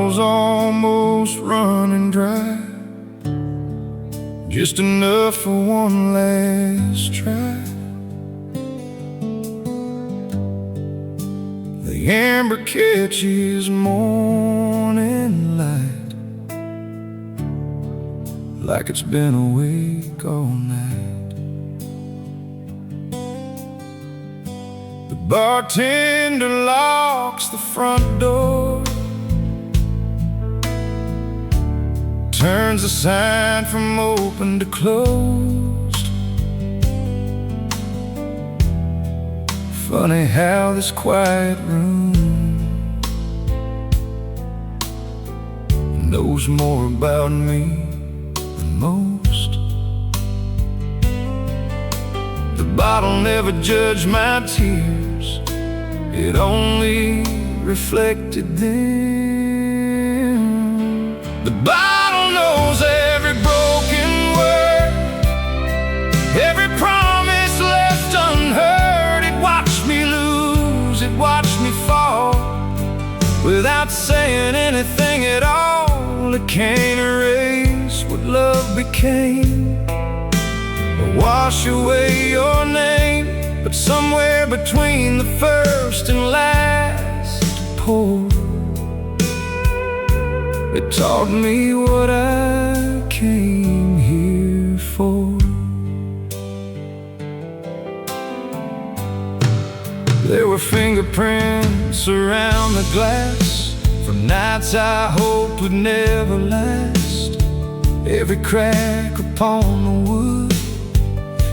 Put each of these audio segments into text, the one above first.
bottle's almost running dry, just enough for one last try. The amber catches morning light, like it's been awake all night. The bartender locks the front door, turns the sign from open to closed. Funny how this quiet room knows more about me than most. The bottle never judged my tears, it only reflected them. The bottle knows every broken word, every promise left unheard. It watched me lose, it watched me fall, without saying anything at all. It can't erase what love became, or wash away your name, but somewhere between the first and last pour, it taught me what I came here for. There were fingerprints around the glass from nights I hoped would never last. Every crack upon the wood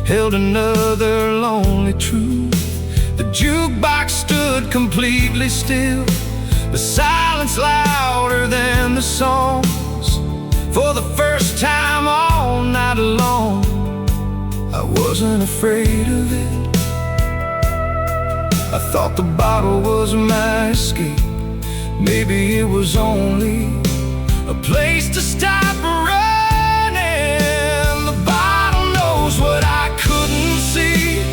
held another lonely truth. The jukebox stood completely still, the silence louder than the songs. For the first time all night long, I wasn't afraid of it. I thought the bottle was my escape. Maybe it was only a place to stop running. The bottle knows what I couldn't see,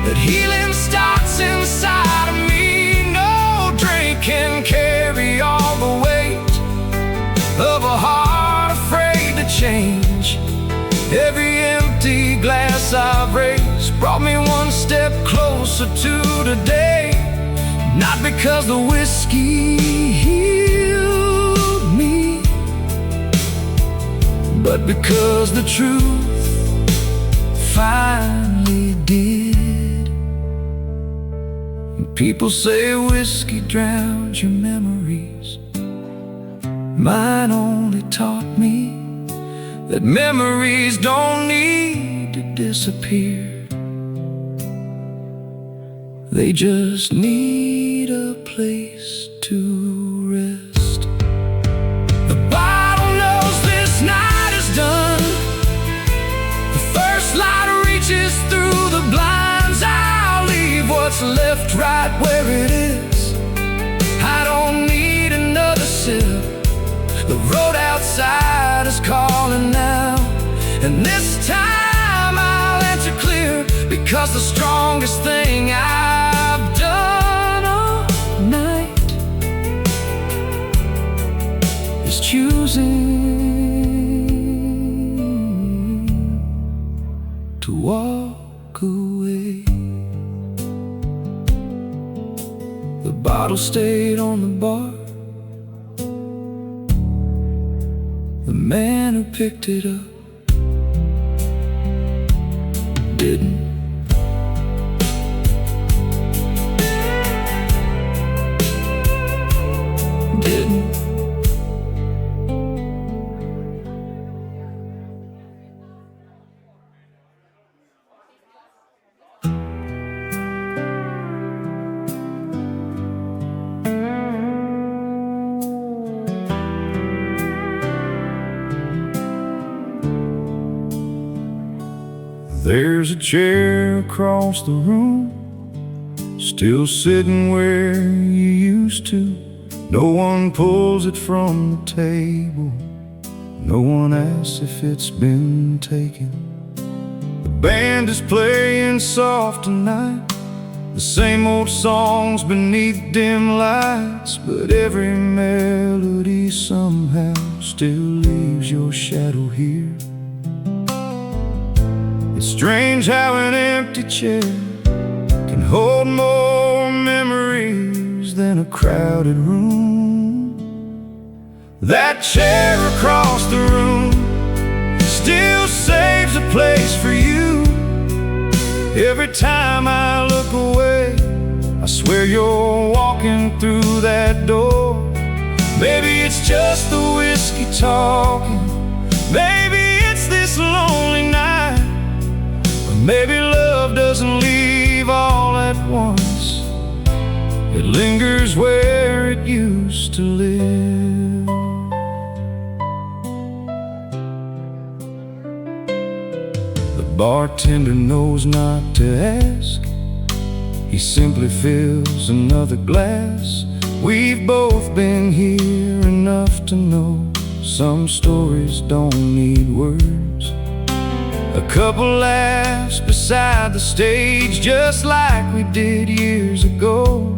that healing starts inside of me. No drink can carry all the weight of a heart afraid to change. Every empty glass I've raised brought me one step closer to today. Not because the whiskey healed me, but because the truth finally did. People say whiskey drowns your memories. Mine only taught me that memories don't need to disappear, they just need a place to rest. The bottle knows this night is done. The first light reaches through the blinds. I'll leave what's left right where it is. I don't need another sip. The road outside is calling now, and this time I'll answer clear, because the strongest thing I've done all night is choosing to walk away. The bottle stayed on the bar. The man who picked it up didn't. There's a chair across the room, still sitting where you used to. No one pulls it from the table, no one asks if it's been taken. The band is playing soft tonight, the same old songs beneath dim lights, but every melody somehow still leaves your shadow here. It's strange how an empty chair can hold more memories than a crowded room. That chair across the room still saves a place for you. Every time I look away, I swear you're walking through that door. Maybe it's just the whiskey talking, maybe it's this lonely night, or maybe love doesn't leave all at once. It lingers where it used to live. The bartender knows not to ask, he simply fills another glass. We've both been here enough to know some stories don't need words. A couple laughs beside the stage, just like we did years ago.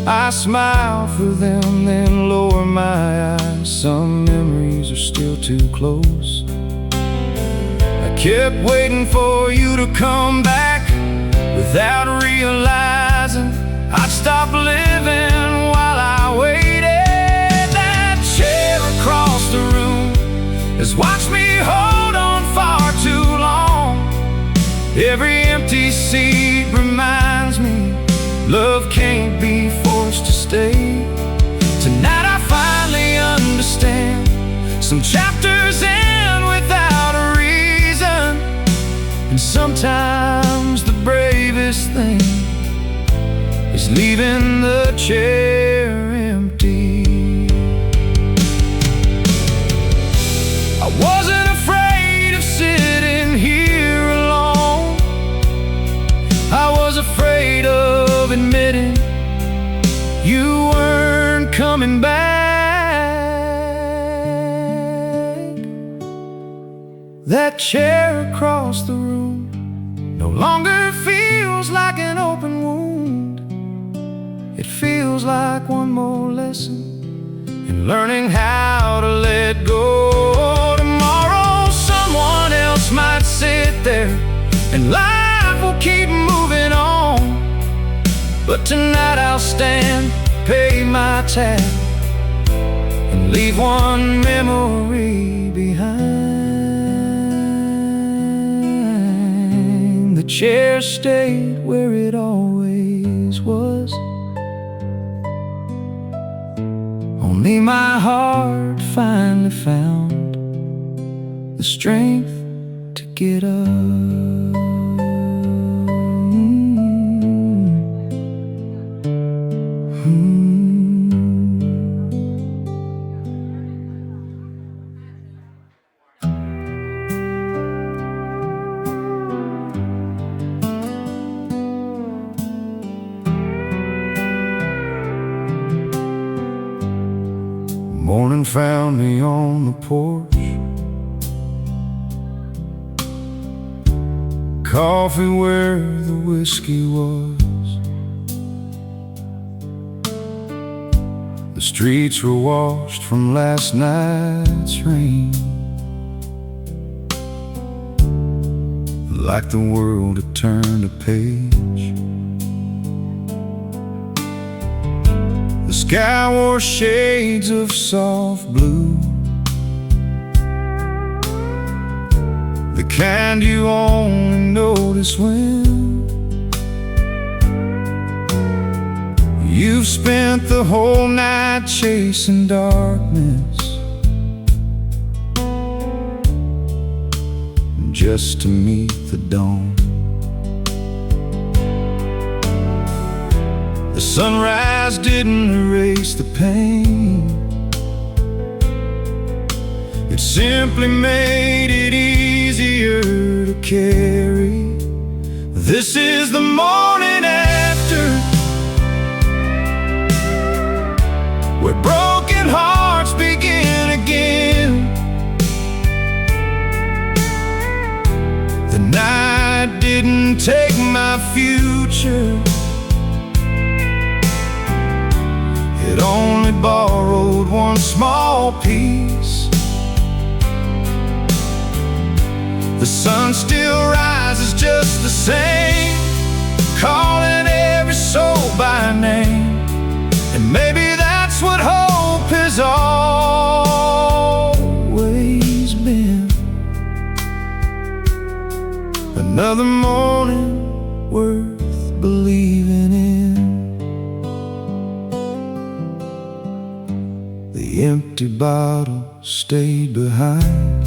I smile for them, then lower my eyes. Some memories are still too close. I kept waiting for you to come back, without realizing I'd stop living while I waited. That chair across the room has watched me hold on far too long. Every empty seat reminds me love can't be forced to stay. Tonight I finally understand, some chapters end without a reason, and sometimes the bravest thing is leaving the chair empty. I wasn't afraid of sitting here alone. I was afraid of admitting you weren't coming back. That chair across the room no longer feels like an open wound. It feels like one more lesson in learning how to let go. Tomorrow someone else might sit there and life will keep moving on, but tonight I'll stand, pay my tab, and leave one memory behind. The chair stayed where it always was. Only my heart finally found the strength to get up. Morning found me on the porch, coffee where the whiskey was. The streets were washed from last night's rain, like the world had turned a page. The sky wore shades of soft blue, the kind you only notice when you've spent the whole night chasing darkness, just to meet the dawn. The sunrise didn't erase the pain, it simply made it easier to carry. This is the morning after, where broken hearts begin again. The night didn't take my future, that only borrowed one small piece. The sun still rises just the same, calling every soul by name. And maybe that's what hope has always been. Another morning worth believing in. The empty bottle stayed behind,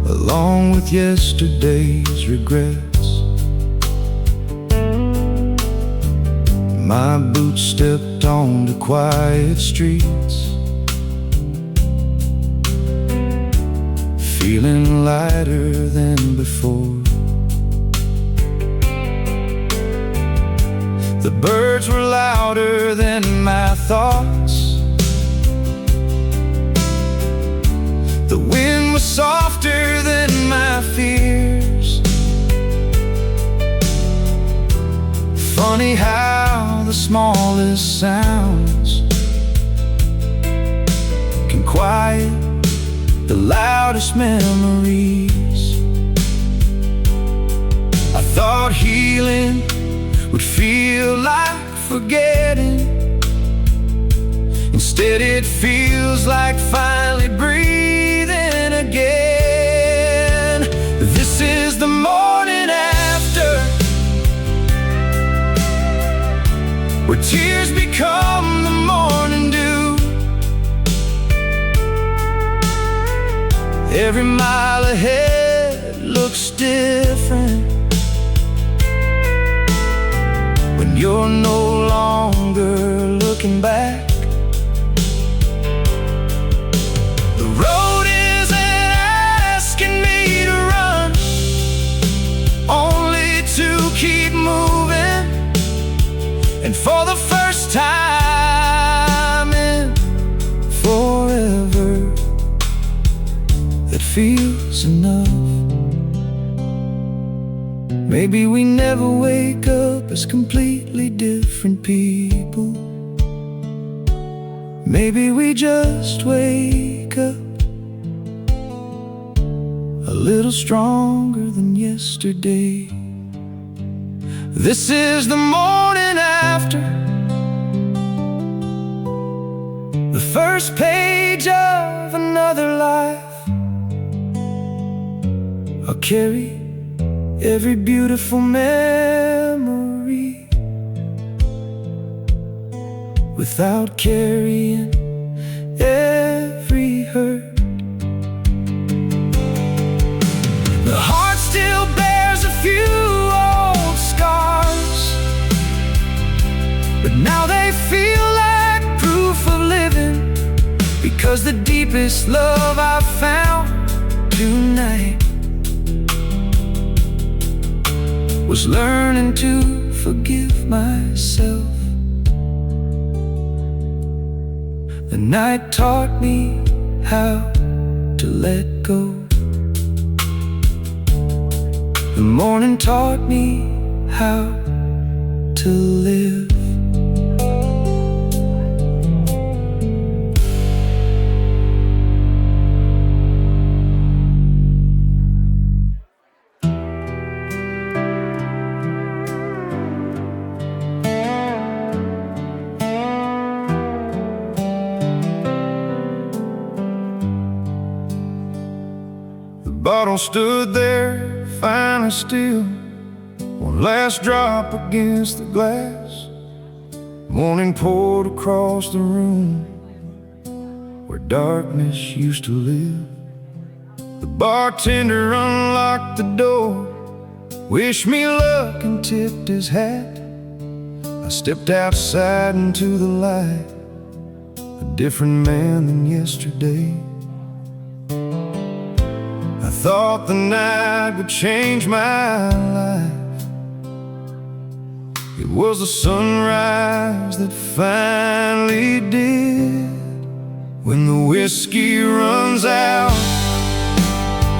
along with yesterday's regrets. My boots stepped on the quiet streets, feeling lighter than before. The birds were louder than my thoughts. The wind was softer than my fears. Funny how the smallest sounds can quiet the loudest memories. I thought healing would feel like forgetting. Instead it feels like finally breathing again. This is the morning after, where tears become the morning dew. Every mile ahead looks different when you're no longer looking back. The road isn't asking me to run, only to keep moving. And for the first time in forever, that feels enough. Maybe we never wake up as completely different people. Maybe we just wake up a little stronger than yesterday. This is the morning after, the first page of another life. I'll carry every beautiful memory without carrying every hurt. The heart still bears a few old scars, but now they feel like proof of living, because the deepest love I've found tonight was learning to forgive myself. The night taught me how to let go. The morning taught me how to live. The bottle stood there, fine and still, one last drop against the glass. Morning poured across the room where darkness used to live. The bartender unlocked the door, wished me luck and tipped his hat. I stepped outside into the light, a different man than yesterday. I thought the night would change my life. It was the sunrise that finally did. When the whiskey runs out,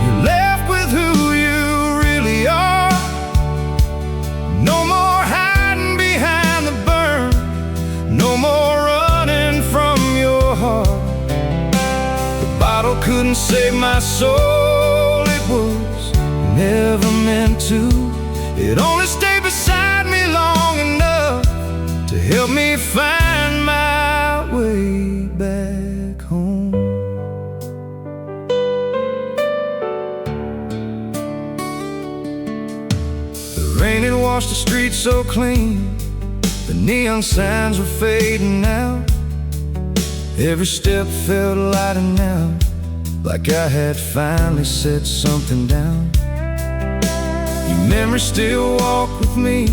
you're left with who you really are. No more hiding behind the soul. It was never meant to. It only stayed beside me long enough to help me find my way back home. The rain had washed the streets so clean, the neon signs were fading out. Every step felt lighter now, like I had finally set something down. Your memory still walk with me,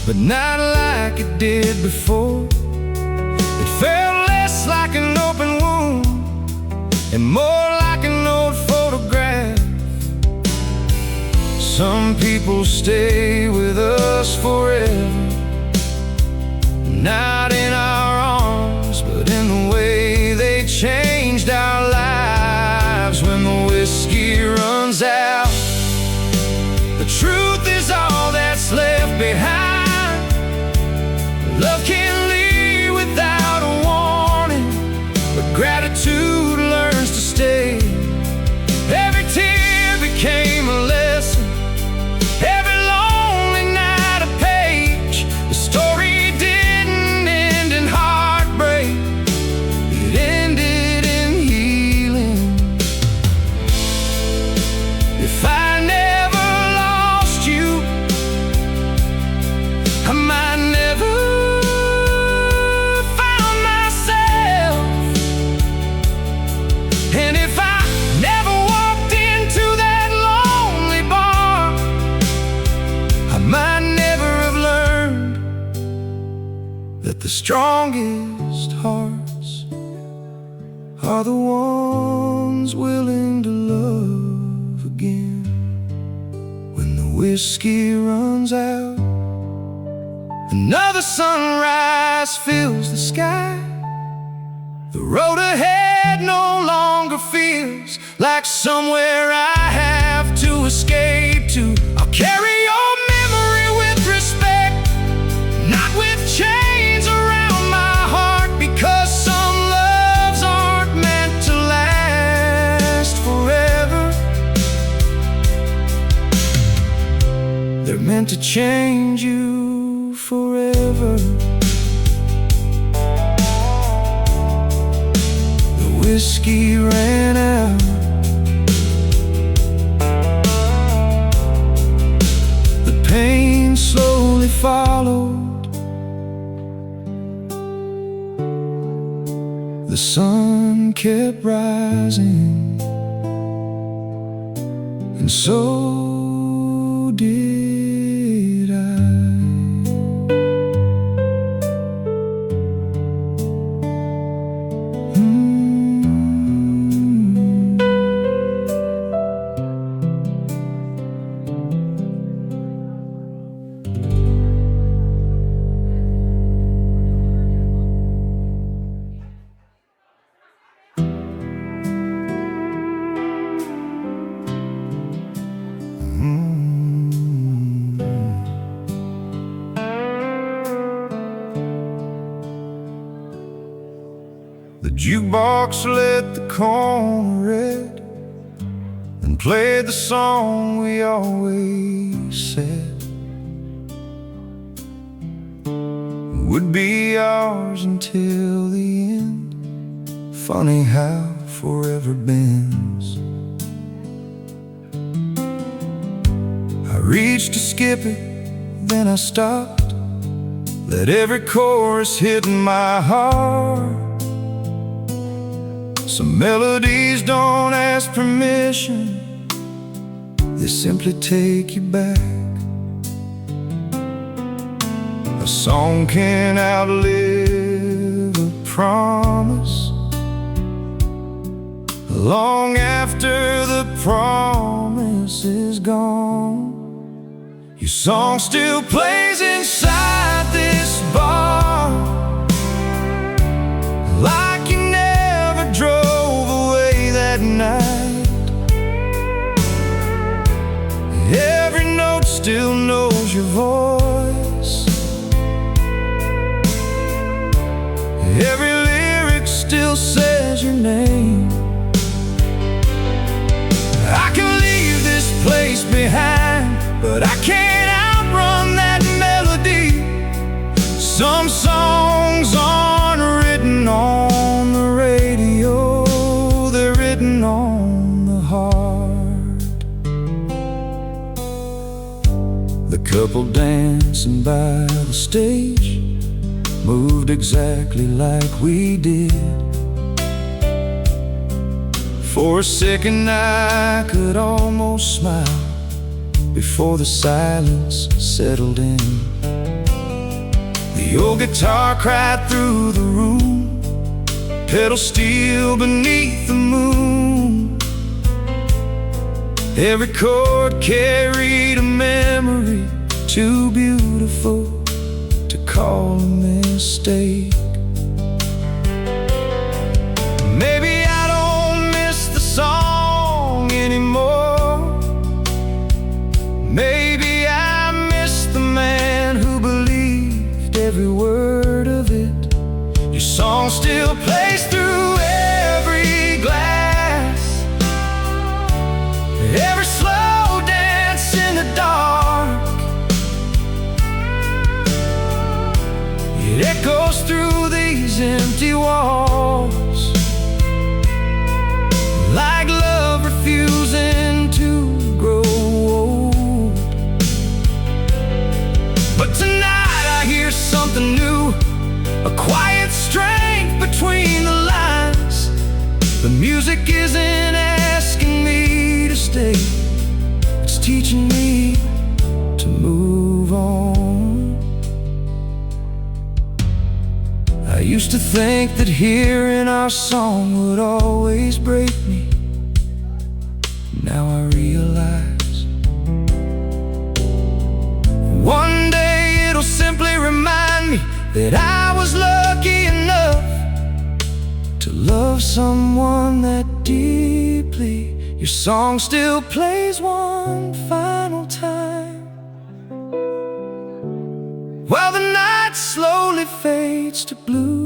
but not like it did before. It felt less like an open wound and more like an old photograph. Some people stay with us forever, not in our arms, but in the way they changed our lives. When the whiskey runs out, the truth is all that's left behind. Love can leave without a warning, but gratitude learns to stay. Every tear became a lesson, every lonely night a page. The story didn't end in heartbreak, it ended in healing. If I never lost you, I might never found myself. And if I never walked into that lonely bar, I might never have learned that the strongest hearts are the ones willing to love again. When the whiskey runs out, another sunrise fills the sky. The road ahead no longer feels like somewhere I have to escape to. I'll carry your memory with respect, not with chains around my heart, because some loves aren't meant to last forever. They're meant to change you forever. The whiskey ran out, the pain slowly followed. The sun kept rising, and so did I. The jukebox lit the corner red and played the song we always said would be ours until the end. Funny how forever bends. I reached to skip it, then I stopped, let every chorus hit my heart. Some melodies don't ask permission, they simply take you back. A song can outlive a promise, long after the promise is gone. Your song still plays inside this bar, like you never drove away that night. Every note still knows your voice, every lyric still says your name. Couple dancing by the stage, moved exactly like we did. For a second I could almost smile before the silence settled in. The old guitar cried through the room, pedal steel beneath the moon. Every chord carried a memory too beautiful to call a mistake. Maybe I don't miss the song anymore. Maybe I miss the man who believed every word of it. Your song still plays through every glass, every slow dance in the dark. It echoes through these empty walls, like love refusing to grow old. But tonight I hear something new, a quiet strength between the lines. The music isn't asking me to stay, it's teaching me to move on. I used to think that hearing our song would always break me. Now I realize one day it'll simply remind me that I was lucky enough to love someone that deeply. Your song still plays one final time, while the night slowly fades to blue.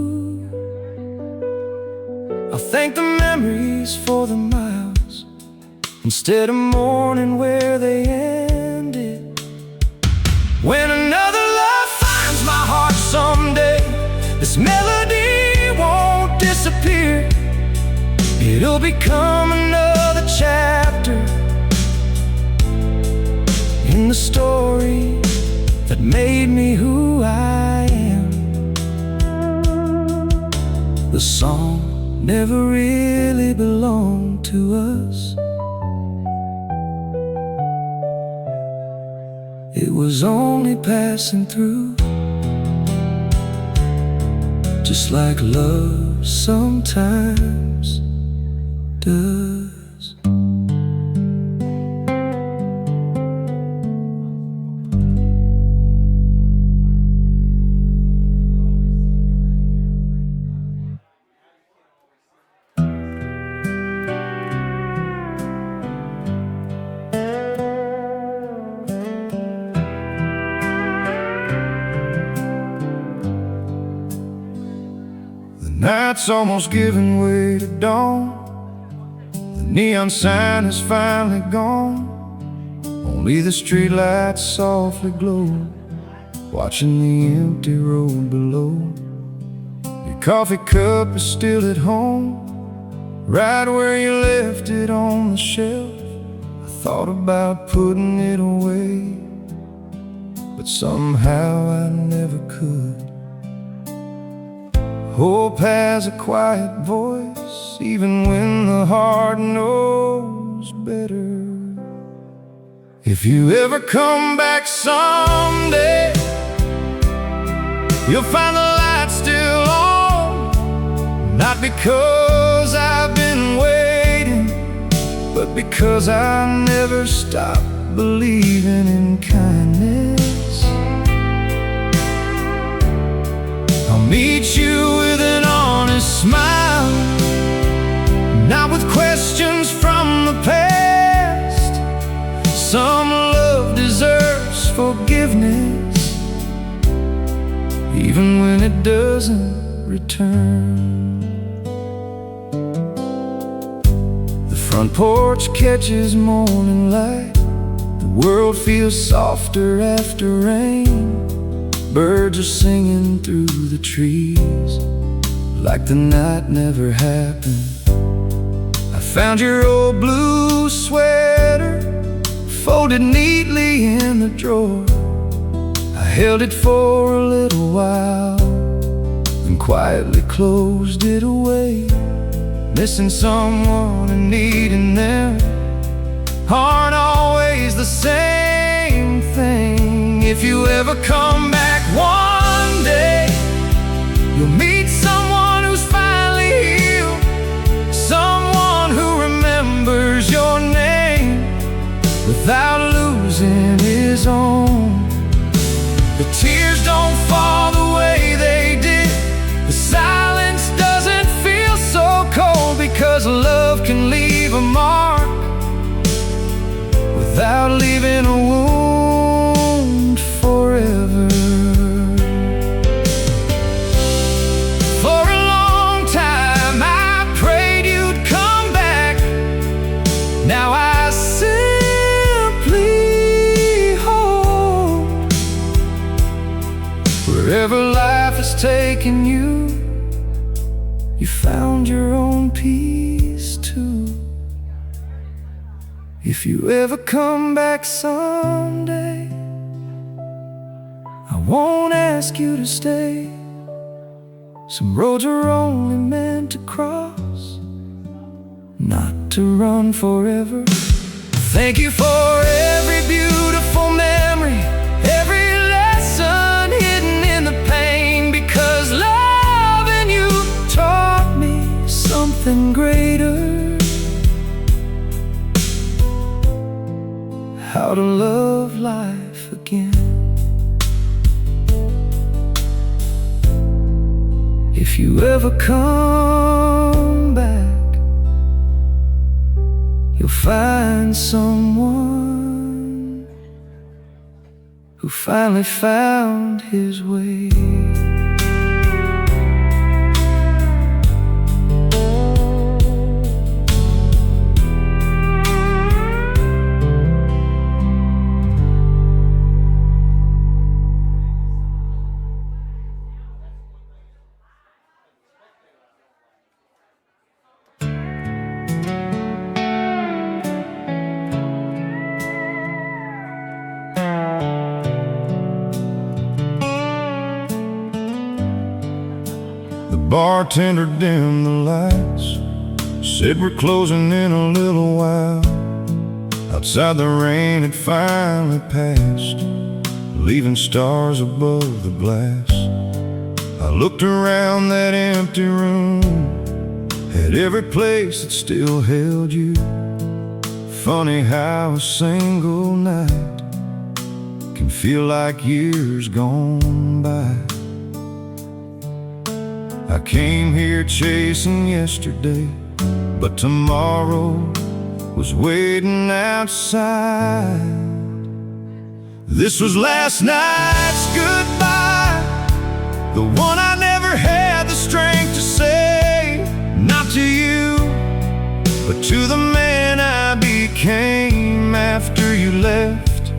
I'll thank the memories for the miles, instead of mourning where they ended. When another love finds my heart someday, this melody won't disappear. It'll become another chapter in the story that made me who I am. The song never really belonged to us. It was only passing through, just like love sometimes does. Night's almost giving way to dawn. The neon sign is finally gone. Only the streetlights softly glow, watching the empty road below. Your coffee cup is still at home, right where you left it on the shelf. I thought about putting it away, but somehow I never could. Hope has a quiet voice, even when the heart knows better. If you ever come back someday, you'll find the light still on. Not because I've been waiting, but because I never stopped believing in kindness. I'll meet you with an honest smile, not with questions from the past. Some love deserves forgiveness, even when it doesn't return. The front porch catches morning light, the world feels softer after rain. Birds are singing through the trees, like the night never happened. I found your old blue sweater, folded neatly in the drawer. held it for a little while, then quietly closed it away. Missing someone and needing them aren't always the same thing. If you ever come back one day, you'll meet someone who's finally healed, someone who remembers your name without losing his own. The tears don't fall the way they did. The silence doesn't feel so cold, because love can leave a mark without leaving a wound forever. For a long time I prayed you'd come back. Now I simply hope wherever life has taken you, you found your own peace too. If you ever come back someday, I won't ask you to stay. Some roads are only meant to cross, not to run forever. Thank you for every beautiful memory, every lesson hidden in the pain, because loving you taught me something greater: how to love life again. If you ever come back, you'll find someone who finally found his way. The bartender dimmed the lights, said we're closing in a little while. Outside the rain had finally passed, leaving stars above the glass. I looked around that empty room, at every place that still held you. Funny how a single night can feel like years gone by. I came here chasing yesterday, but tomorrow was waiting outside. This was last night's goodbye, the one I never had the strength to say. Not to you, but to the man I became after you left.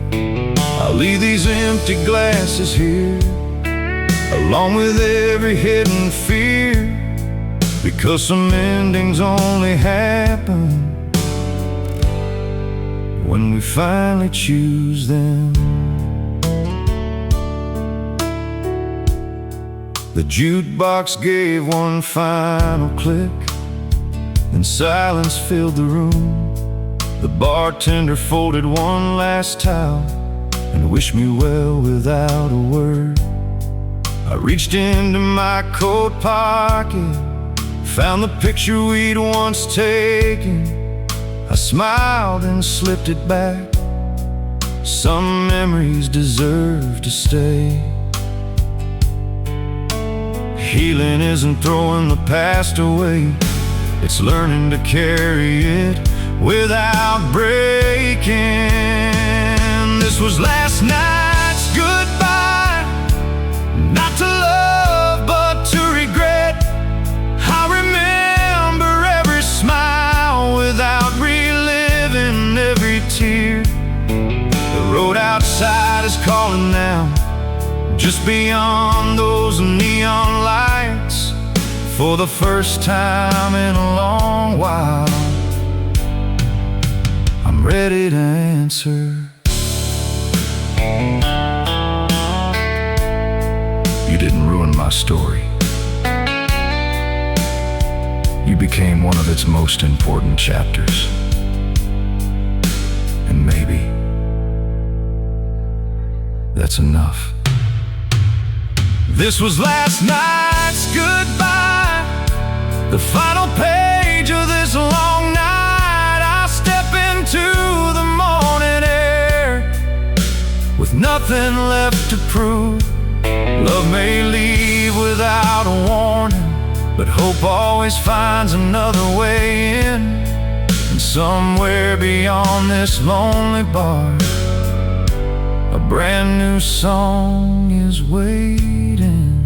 I'll leave these empty glasses here, along with every hidden fear, because some endings only happen when we finally choose them. The jukebox gave one final click, and silence filled the room. The bartender folded one last towel and wished me well without a word. I reached into my coat pocket, found the picture we'd once taken. I smiled and slipped it back. Some memories deserve to stay. Healing isn't throwing the past away, it's learning to carry it without breaking. This was last night's goodbye, not to love but to regret. I remember every smile without reliving every tear. The road outside is calling now, just beyond those neon lights. For the first time in a long while, I'm ready to answer. my story. You became one of its most important chapters. And maybe that's enough. This was last night's goodbye, the final page of this long night. I step into the morning air with nothing left to prove. Love may leave without a warning, but hope always finds another way in. And somewhere beyond this lonely bar, a brand new song is waiting.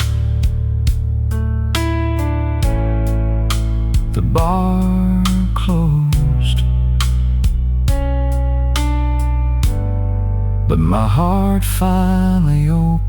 The bar closed, but my heart finally opened.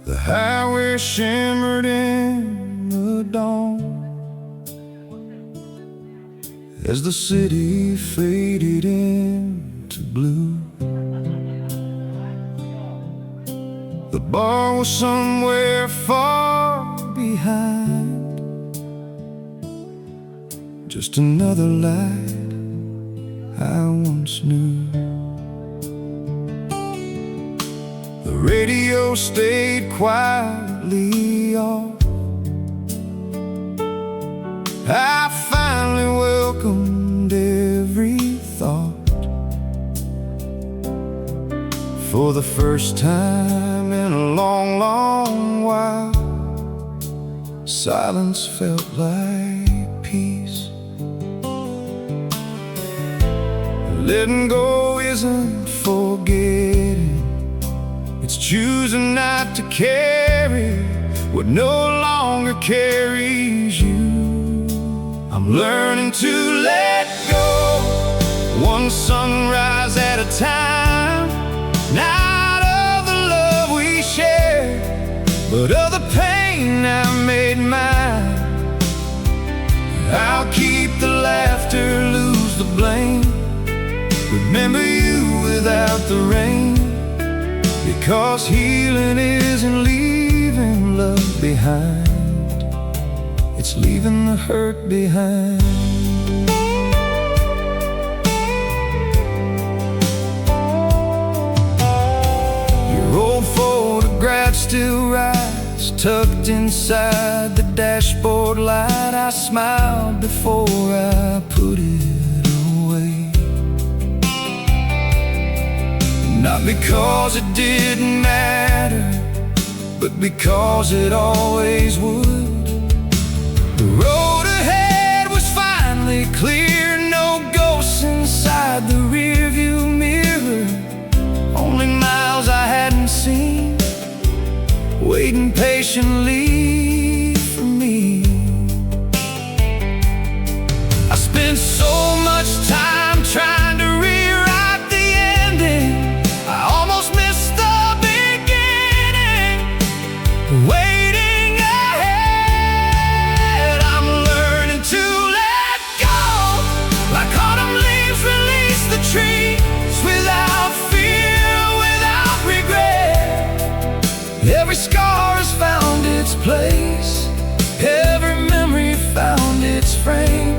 The highway shimmered in the dawn as the city faded into blue. The bar was somewhere far behind, just another light I once knew. The radio stayed quietly off. I finally welcomed every thought. For the first time in a long, long while, silence felt like peace. Letting go isn't forgetting, it's choosing not to carry what no longer carries you. I'm learning to let go, one sunrise at a time. Not of the love we shared, but of the pain I made mine. I'll keep the laughter, lose the blame, remember you without the rain. Because healing isn't leaving love behind, it's leaving the hurt behind. Your old photograph still rides, tucked inside the dashboard light. I smiled before I put it away. Not because it didn't matter, but because it always would. The road ahead was finally clear, no ghosts inside the rearview mirror. Only miles I hadn't seen, waiting patiently for me. I spent so much time trying to rewrite the ending, I almost missed the beginning. Waiting ahead, I'm learning to let go, like autumn leaves release the trees, without fear, without regret. Every scar has found its place, every memory found its frame.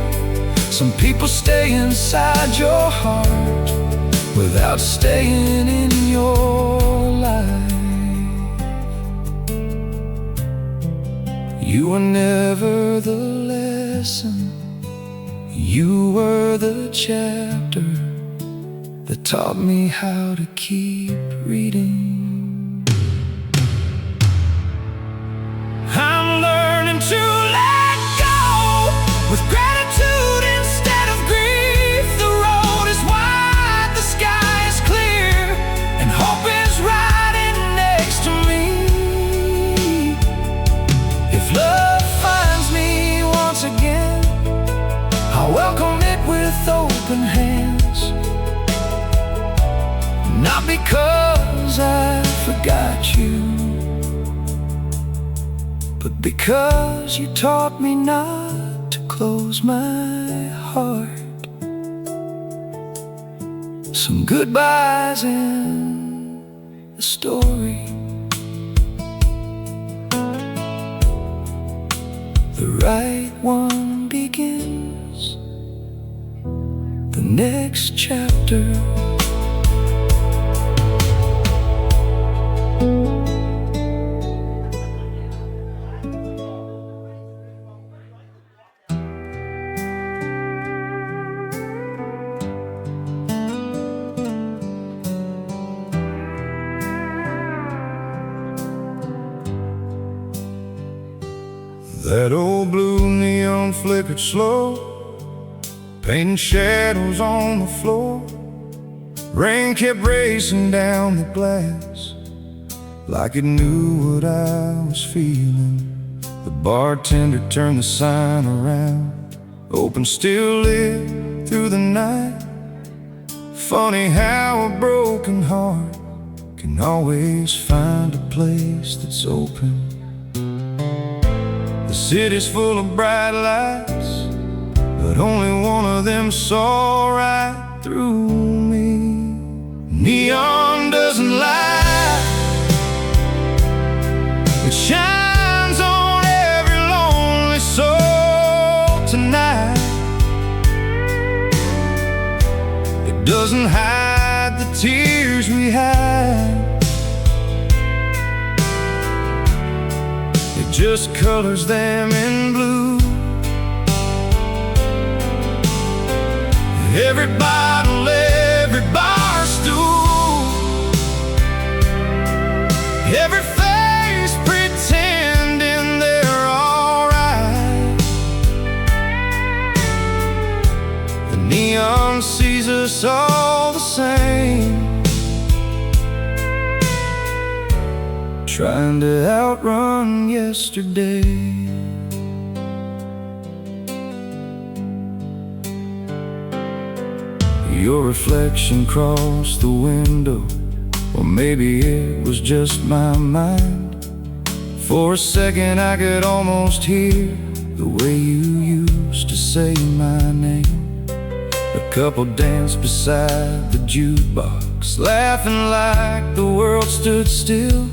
Some people stay inside your heart without staying in your life. You were never the lesson, you were the chapter that taught me how to keep reading. I'm learning to let go with gratitude instead of grief. The road is wide, the sky is clear, and hope is riding next to me. If love finds me once again, because I forgot you, but because you taught me not to close my heart. Some goodbyes in the story, the right one begins the next chapter. That old blue neon flickered slow, painting shadows on the floor. Rain kept racing down the glass like it knew what I was feeling. The bartender turned the sign around, open still lit through the night. Funny how a broken heart can always find a place that's open. The city's full of bright lights, but only one of them saw right through me. Neon doesn't lie, it shines on every lonely soul tonight. It doesn't hide the tears we had, it just colors them in blue. Every bottle, every bar stool, every face pretending they're alright. The neon sees us all the same, trying to outrun yesterday. Your reflection crossed the window, or maybe it was just my mind. For a second I could almost hear the way you used to say my name. A couple danced beside the jukebox, laughing like the world stood still.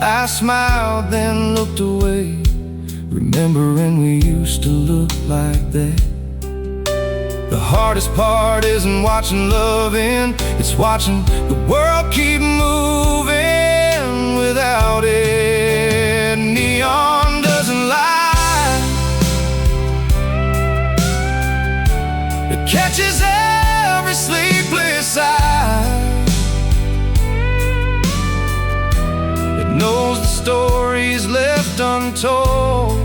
I smiled, then looked away, remembering we used to look like that. The hardest part isn't watching love end, it's watching the world keep moving without it. Neon doesn't lie, it catches every sleepless eye. It knows the stories left untold,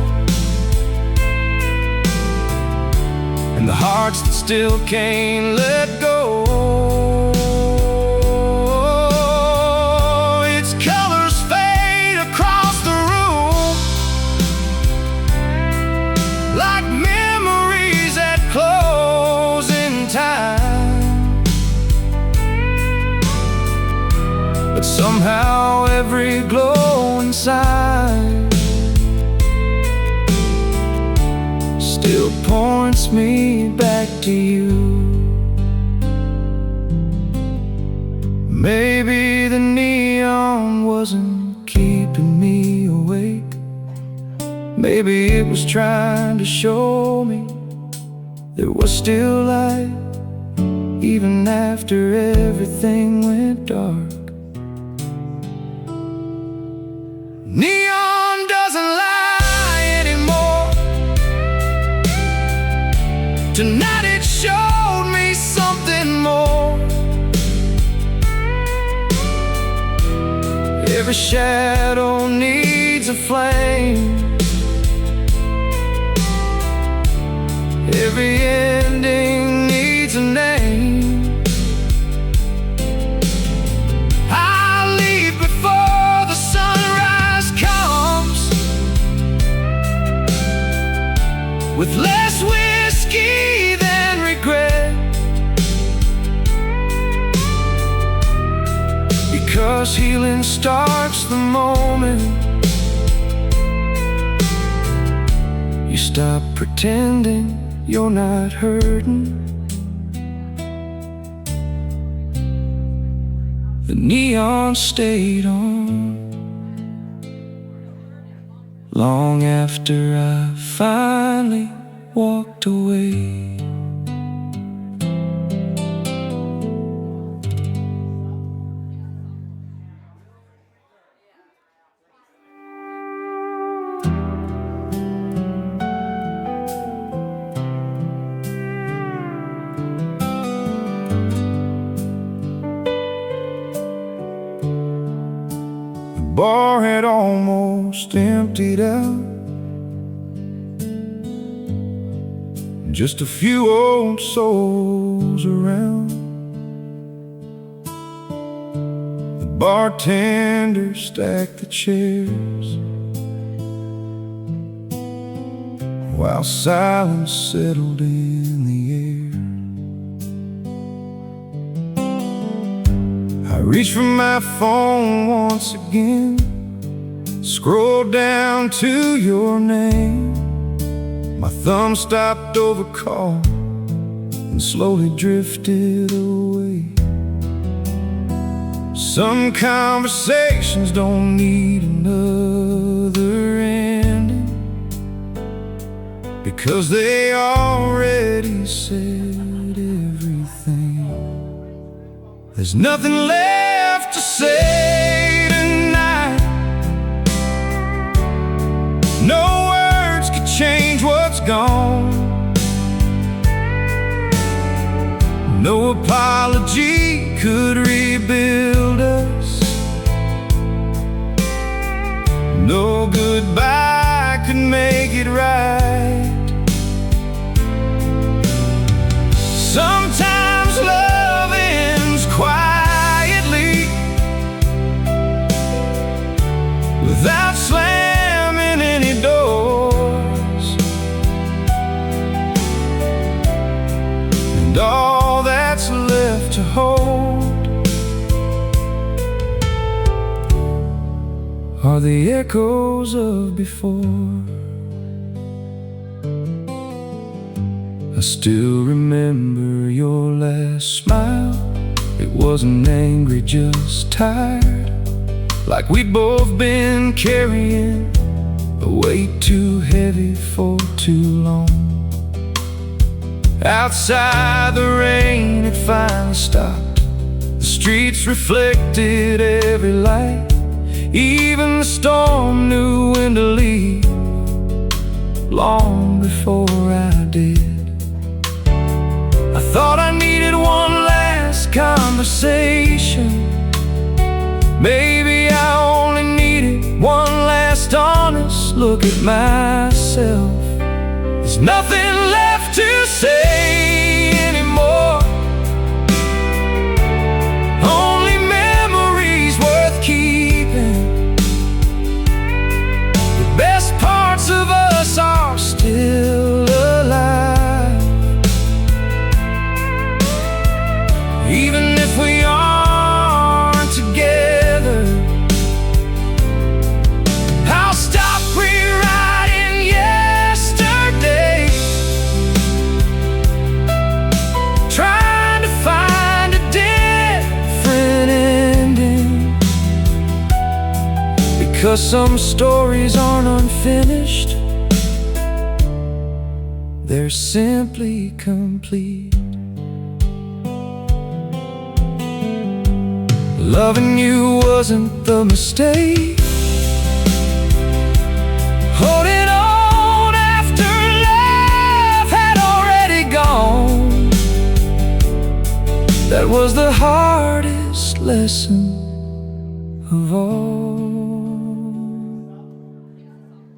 and the hearts that still can't let go. Its colors fade across the room like memories at closing time. But somehow every glow inside still points me back to you. Maybe the neon wasn't keeping me awake, maybe it was trying to show me there was still light, even after everything went dark. Neon doesn't lie anymore, tonight it showed me something more. Every shadow needs a flame, every ending needs a name. I'll leave before the sunrise comes, with less whiskey than regret. starts the moment you stop pretending you're not hurting. The neon stayed on long after I finally walked away. The bar had almost emptied out. Just a few old souls around. The bartender stacked the chairs while silence settled in the air. I reached for my phone once again, scrolled down to your name. My thumb stopped over call and slowly drifted away. Some conversations don't need another ending, because they already said everything. There's nothing left to say tonight. No words could change what's gone. No apology could rebuild us. No goodbye could make it right. Sometimes love ends quietly, without slamming any doors. And all that's left to hold are the echoes of before. I still remember your last smile. It wasn't angry, just tired, like we'd both been carrying a weight too heavy for too long. Outside, the rain had finally stopped. The streets reflected every light. Even the storm knew when to leave, long before I did. I thought I needed one last conversation. Maybe I only needed one last honest look at myself. There's nothing left to say anymore, only memories worth keeping. The best parts of us are still alive, even if we aren't together. I'll stop rewriting yesterday, trying to find a different ending, because some stories aren't unfinished, they're simply complete. Loving you wasn't the mistake. Holding on after love had already gone, that was the hardest lesson of all.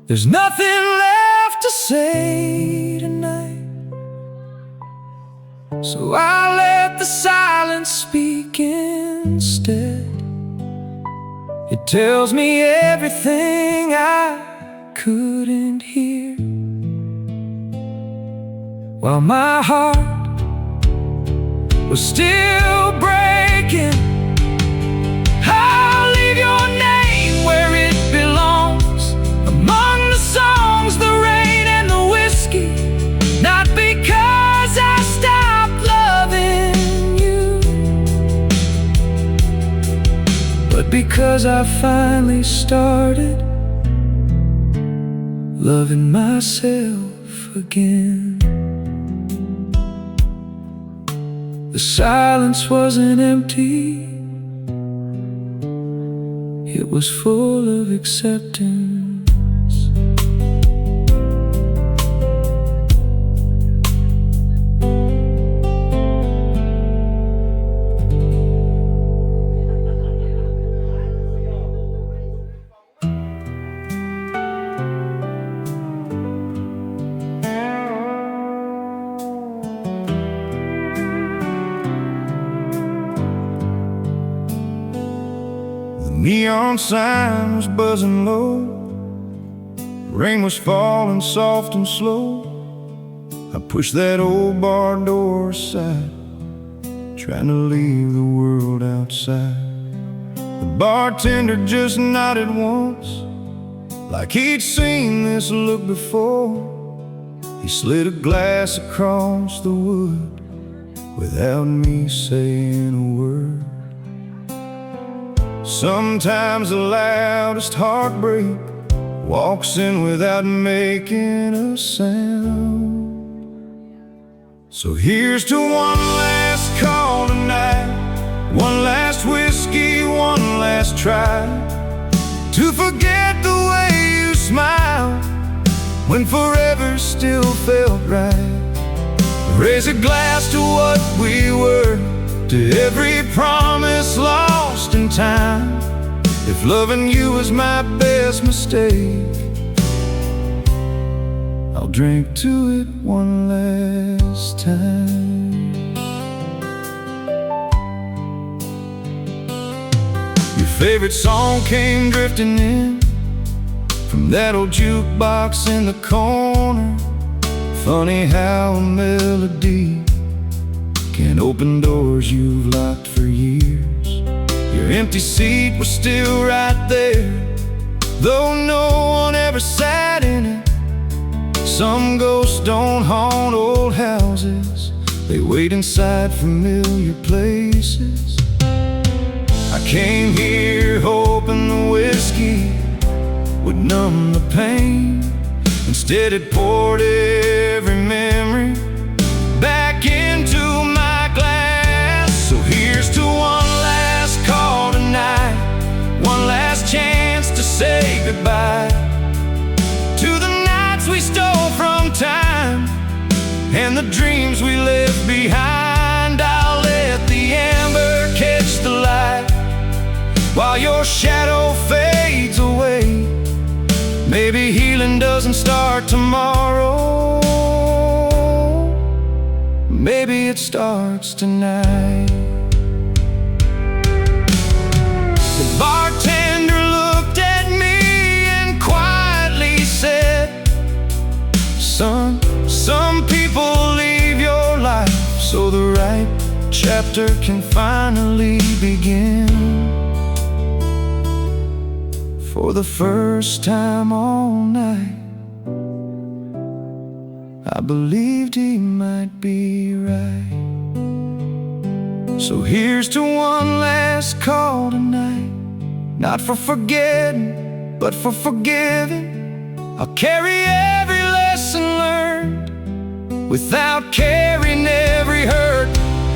There's nothing left to say tonight, so I let the silence speak instead. It tells me everything I couldn't hear, while my heart was still breaking. I'll leave your name 'cause I finally started loving myself again. The silence wasn't empty, it was full of acceptance. Neon sign was buzzing low, rain was falling soft and slow. I pushed that old bar door aside, trying to leave the world outside. The bartender just nodded once, like he'd seen this look before. He slid a glass across the wood without me saying a word. Sometimes the loudest heartbreak walks in without making a sound. So here's to one last call tonight, one last whiskey, one last try to forget the way you smiled when forever still felt right. Raise a glass to what we were, to every promise lost in time. If loving you was my best mistake, I'll drink to it one last time. Your favorite song came drifting in from that old jukebox in the corner. Funny how a melody can open doors you've locked for years. Your empty seat was still right there, though no one ever sat in it. Some ghosts don't haunt old houses, they wait inside familiar places. I came here hoping the whiskey would numb the pain. Instead it poured every memory back into my glass. So here's to one last call tonight, one last chance to say goodbye to the nights we stole from time and the dreams we left behind. I'll let the amber catch the light while your shadow fades away. Maybe healing doesn't start tomorrow, maybe it starts tonight. The bartender looked at me and quietly said, "Son, some people leave your life so the right chapter can finally begin." For the first time all night, I believed he might be right. So here's to one last call tonight, not for forgetting, but for forgiving. I'll carry every lesson learned without carrying every hurt.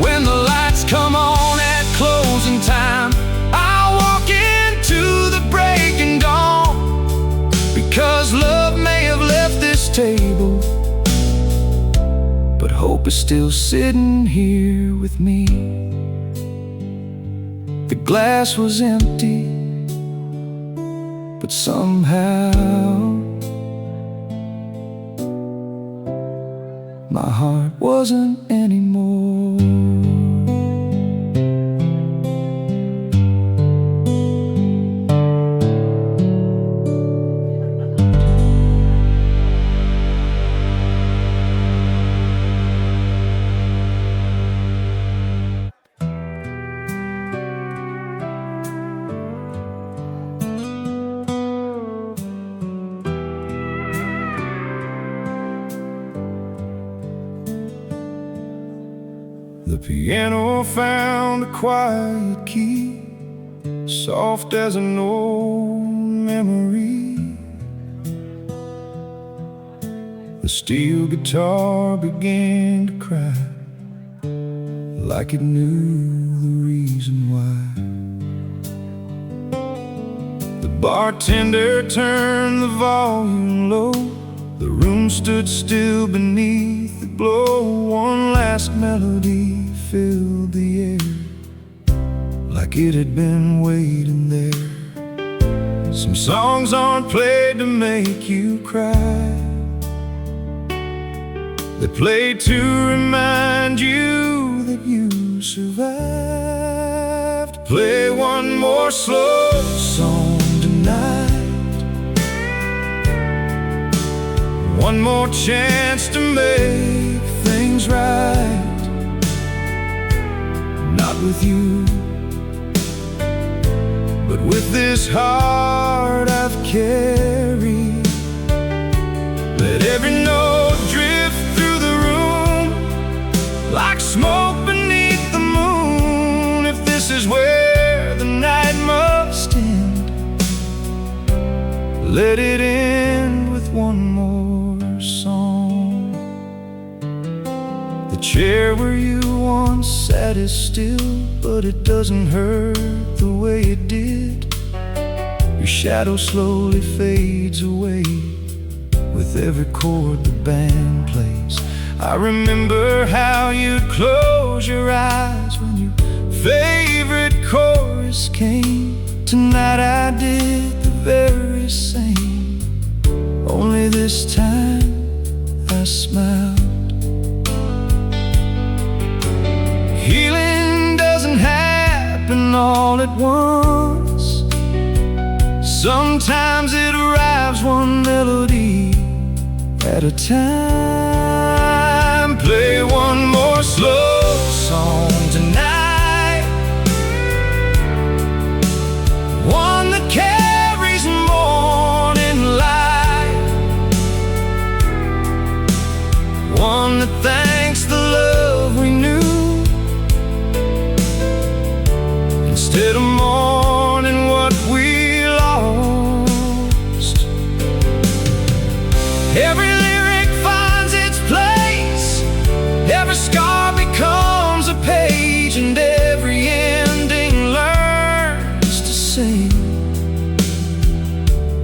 When the lights come on at closing time, I'll walk into the breaking dawn, because love may have left this table, but hope is still sitting here with me. The glass was empty, but somehow my heart wasn't anymore. The piano found a quiet key, soft as an old memory. The steel guitar began to cry, like it knew the reason why. The bartender turned the volume low. The room stood still beneath the glow. One last melody filled the air, like it had been waiting there. Some songs aren't played to make you cry. They played to remind you that you survived. Play one more slow song tonight, one more chance to make things right. Not with you, but with this heart I've carried. Let every note drift through the room like smoke beneath the moon. If this is where the night must end, let it end with one more song. The chair where you once sat is still, but it doesn't hurt the way it did. Your shadow slowly fades away with every chord the band plays. I remember how you'd close your eyes when your favorite chorus came. Tonight I did the very same, only this time I smiled. Healing doesn't happen all at once. Sometimes it arrives one melody at a time. Play one more slow song tonight, one that carries morning light, one that thanks the love we knew, instead of mourning what we lost. Every lyric finds its place, every scar becomes a page, and every ending learns to sing.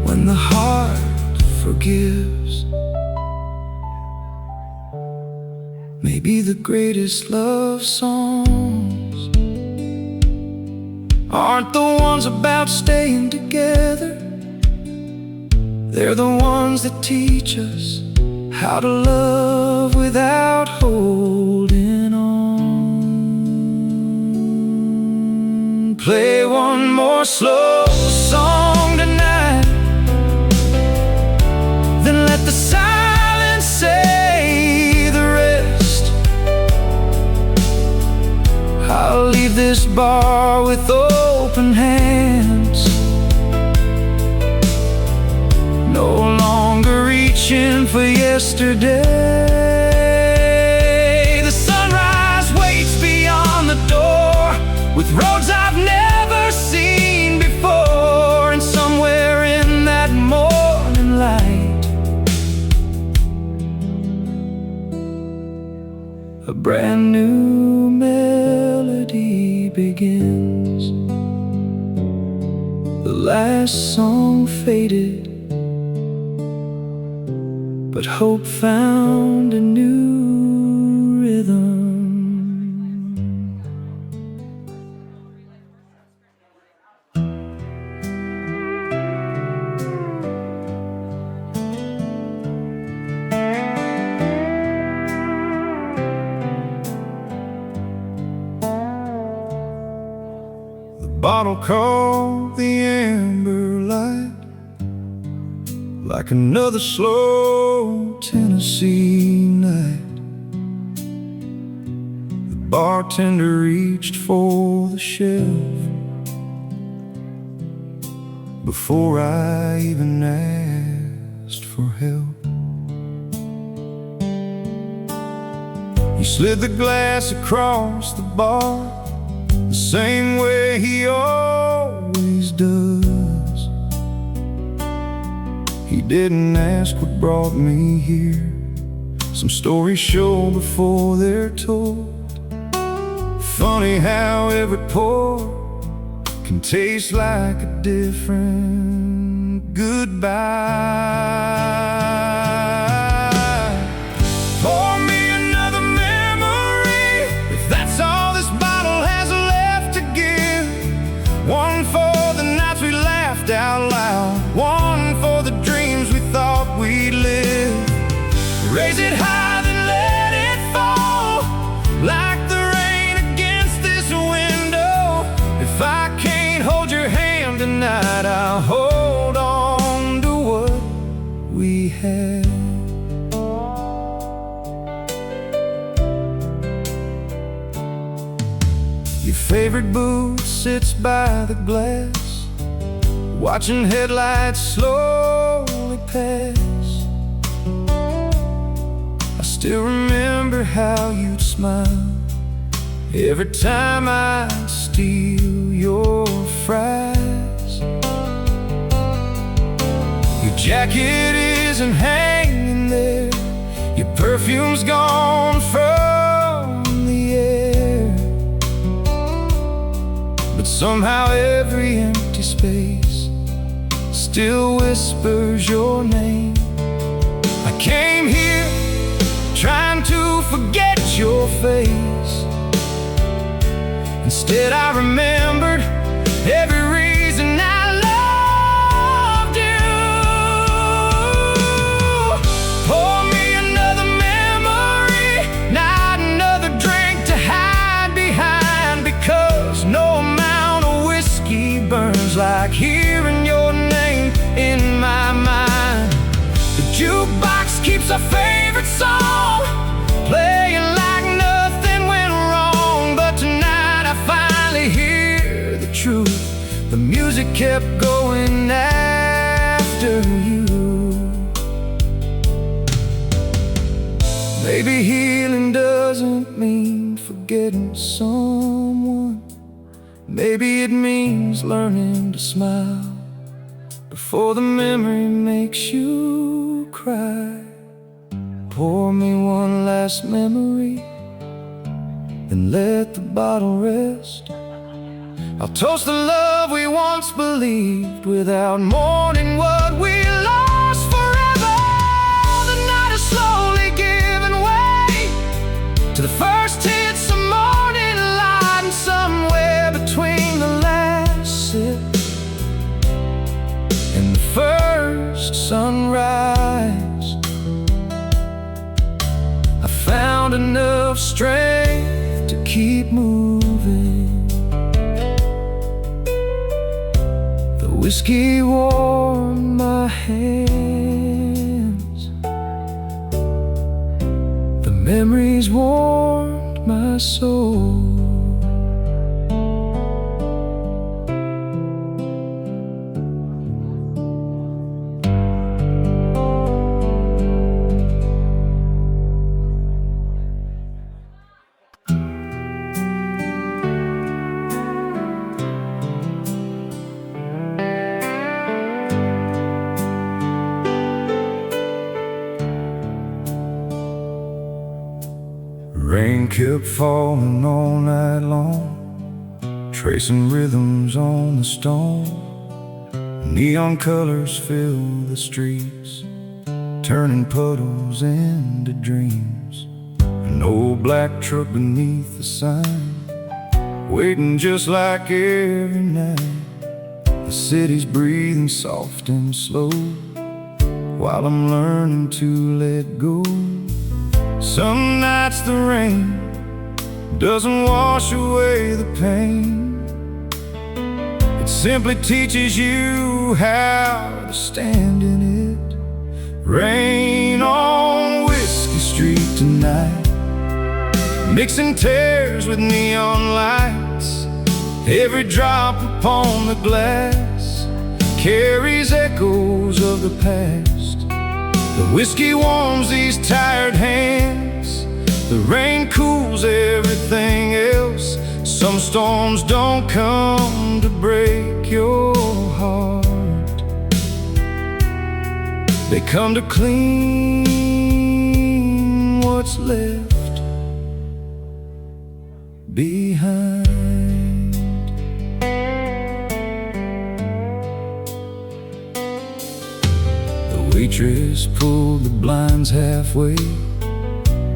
When the heart forgives, maybe the greatest love songs aren't the ones about staying together. They're the ones that teach us how to love without holding on. Play one more slow song tonight, then let the silence say the rest. I'll leave this bar with open hands, no longer reaching for yesterday. The sunrise waits beyond the door, with roads I've never seen before. And somewhere in that morning light, a brand new melody begins. The last song faded, but hope found a new rhythm. The bottle called the amber light, like another slow Tennessee night. The bartender reached for the shelf before I even asked for help. He slid the glass across the bar. The same way he always does. He didn't ask what brought me here. Some stories show before they're told. Funny how every pour can taste like a different goodbye. Pour me another memory, if that's all this bottle has left to give. One for the nights we laughed out loud, one for the dreams we thought we'd live. Raise it high, then let it fall, like the rain against this window. If I can't hold your hand tonight, I'll hold on to what we had. Your favorite booth sits by the glass, watching headlights slowly pass. I still remember how you'd smile every time I'd steal your fries. Your jacket isn't hanging there, your perfume's gone from the air, but somehow every empty space still whispers your name. I came here trying to forget your face. Instead I remembered every reason I loved you. Pour me another memory, not another drink to hide behind, because no amount of whiskey burns like hearing your name in my mind. The jukebox keeps our favorite song playing like nothing went wrong, but tonight I finally hear the truth. The music kept going after you. Maybe healing doesn't mean forgetting someone. Maybe it means learning to smile before the memory makes you cry. Pour me one last memory, then let the bottle rest. I'll toast the love we once believed without mourning what we lost forever. The night is slowly giving way to the first hits of morning light, and somewhere between the last sip and the first sunrise, I found enough strength to keep moving. The whiskey warmed my hands, the memories warmed my soul. Rain kept falling all night long, tracing rhythms on the stone. Neon colors filled the streets, turning puddles into dreams. An old black truck beneath the sign, waiting just like every night. The city's breathing soft and slow, while I'm learning to let go. Some nights the rain doesn't wash away the pain, it simply teaches you how to stand in it. Rain on Whiskey Street tonight, mixing tears with neon lights. Every drop upon the glass carries echoes of the past. The whiskey warms these tired hands, the rain cools everything else. Some storms don't come to break your heart, they come to clean what's left behind. The waitress pulled the blinds halfway,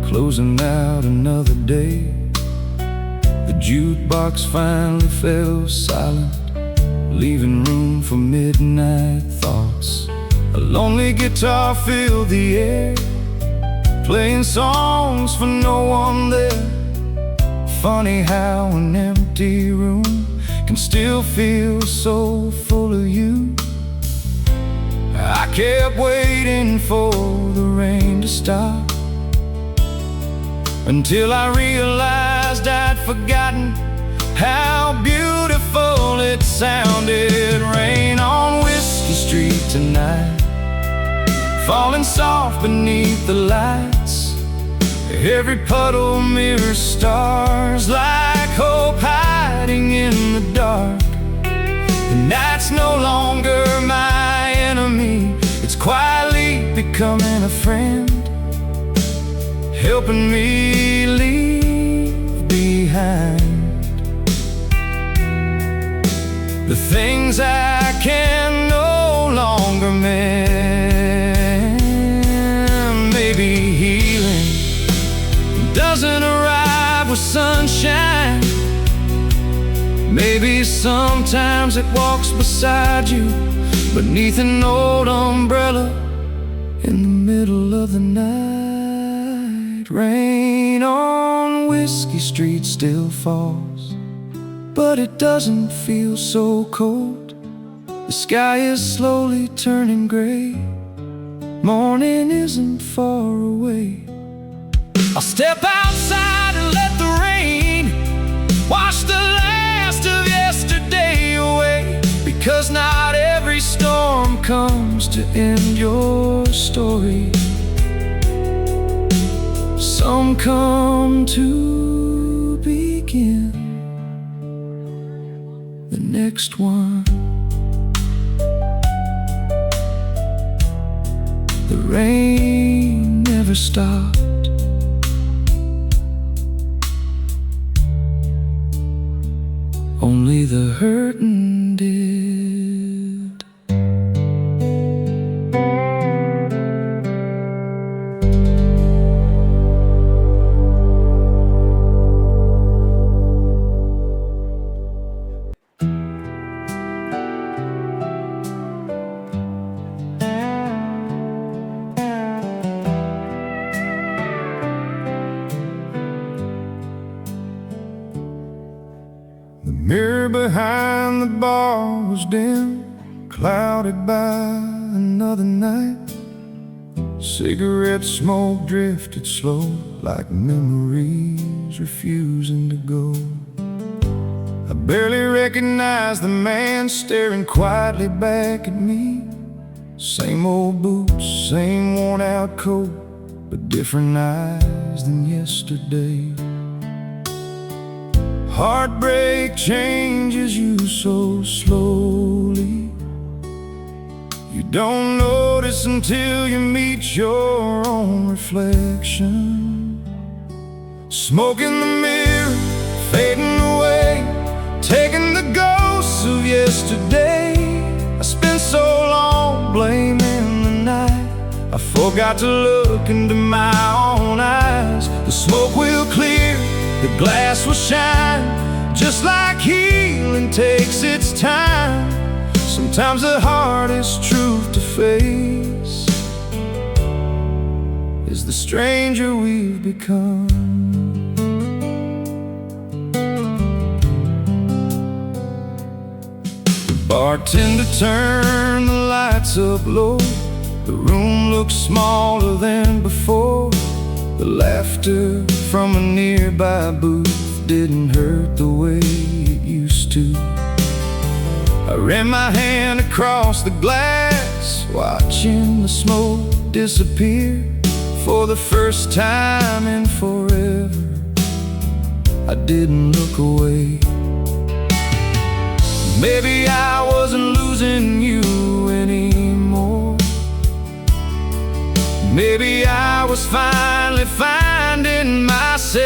closing out another day. The jukebox finally fell silent, leaving room for midnight thoughts. A lonely guitar filled the air, playing songs for no one there. Funny how an empty room can still feel so full of you. I kept waiting for the rain to stop, until I realized I'd forgotten how beautiful it sounded. Rain on Whiskey Street tonight, falling soft beneath the lights. Every puddle mirrors stars, like hope hiding in the dark. The night's no longer my enemy, it's quietly becoming a friend, helping me leave behind the things I can no longer mend. Maybe healing doesn't arrive with sunshine. Maybe sometimes it walks beside you, beneath an old umbrella in the middle of the night. Rain on Whiskey Street still falls, but it doesn't feel so cold. The sky is slowly turning gray, morning isn't far away. I'll step outside and let the rain wash the last of yesterday away, because not every storm comes to end your story. Some come to begin the next one. The rain never stopped, only the hurting did. The mirror behind the bar was dim, clouded by another night. Cigarette smoke drifted slow, like memories refusing to go. I barely recognized the man staring quietly back at me. Same old boots, same worn out coat, but different eyes than yesterday. Heartbreak changes you so slowly, you don't notice until you meet your own reflection. Smoke in the mirror, fading away, taking the ghosts of yesterday. I spent so long blaming the night, I forgot to look into my own eyes. The smoke will clear, the glass will shine, just like healing takes its time. Sometimes the hardest truth to face is the stranger we've become. The bartender turned the lights up low, the room looked smaller than before. The laughter from a nearby booth didn't hurt the way it used to. I ran my hand across the glass, watching the smoke disappear for the first time in forever. I didn't look away. Maybe I wasn't losing you anymore. Maybe I was finally finding myself.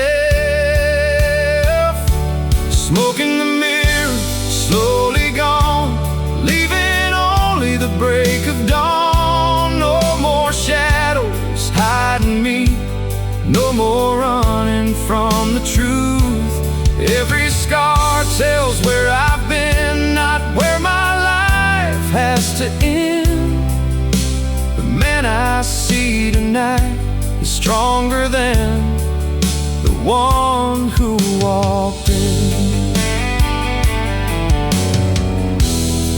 Smoke in the mirror, slowly gone, leaving only the break of dawn. No more shadows hiding me, no more running from the truth. Every scar tells where I've been, not where my life has to end. The man I see tonight is stronger than the one who walked in.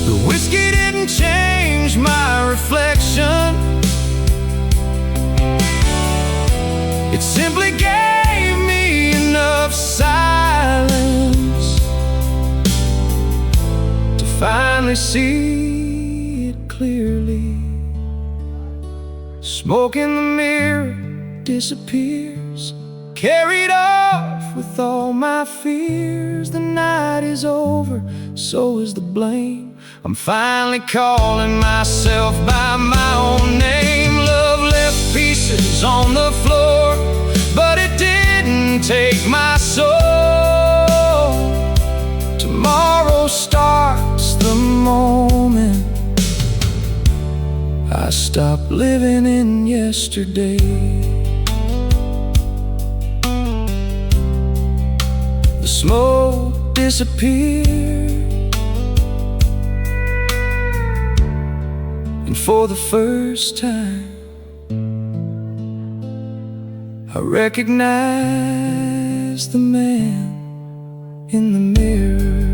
The whiskey didn't change my reflection, it simply gave me enough silence to finally see it clearly. Smoke in the mirror disappears, carried off with all my fears. The night is over, so is the blame. I'm finally calling myself by my own name. Love left pieces on the floor, but it didn't take my soul. Tomorrow starts the moment I stop living in yesterday. The smoke disappeared, and for the first time I recognize the man in the mirror.